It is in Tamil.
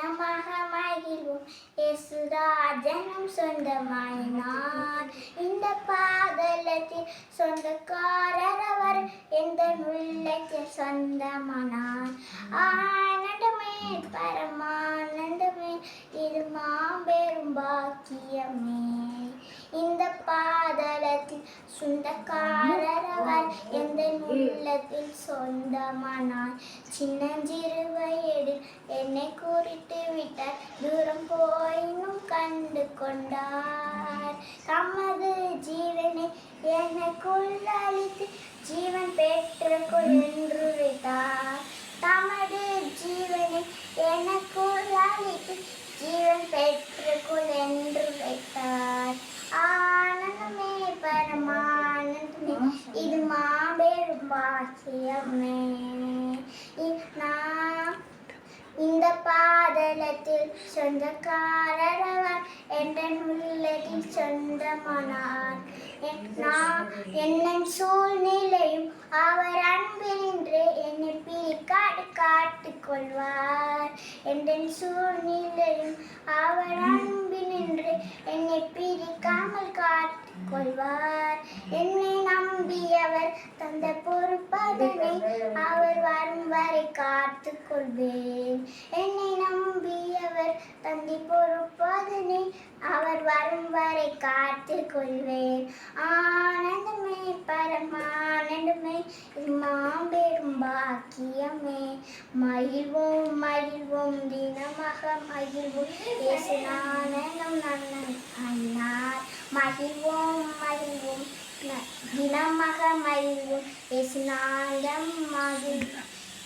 தினமாக மகிழ்வும் இயேசுராஜனும் சொந்தமாயினார். இந்த பாதலத்தில் சொந்தக்காரர் அவர், எந்த உள்ளத்தில் சொந்தமானார். ஆனந்தமே பரமானந்தமே, இது மாபெரும் பாக்கியமே. இந்த பாதலத்தில் சொந்தக்காரர் அவர், எந்த உள்ளத்தில் சொந்தமானார். சின்னஞ்சிறு வயதில் என்னை குறித்து விட்டார், தூரம் போயினும் கண்டு கொண்டார். தமது ஜீவனை எனக்குள் அளித்து ஜீவன் பெற்றுக்கொள் என்று வைத்தார். தமது ஜீவனை எனக்குள் அளித்து ஜீவன் பெற்றுக்கொள் என்று வைத்தார். ஆனந்தமே பரமானந்தமே, இது மாபெரும் பாக்கியமே. இந்த பாதலத்தில் சொந்தக்காரர் அவர், என்ற உள்ளத்தில் சொந்தமானார். என்னும் சூழ்நிலையும் அவர் அன்பினின்று என்னை பிரிக்காது காத்துக் கொள்வார். என்ற சூழ்நிலையும் அவர் அன்பினின்று என்னை பிரிக்காமல் காத்துக் கொள்வார். என்னை நம்பியவர் தந்த பொறுப்பதனை அவர் வரும் வரை காத்துக் கொள்வேன். என்னை நம்பியவர் தந்தை பொறுப்பதனை அவர் வரும் வரை காத்துக் கொள்வேன். ஆனந்தமே பரமானந்தமே, இது மாபெரும் பாக்கியமே. மகிழ்வோம் மகிழ்வோம் தினமாக மகிழ்வோம், இயேசுநாதனும் நன்னன் ஆனார். மகிழ்வோம் மகிழ்வோம் தினமாக மகிழ்வோம், இயேசுநாதம் மகிழ்வோம்.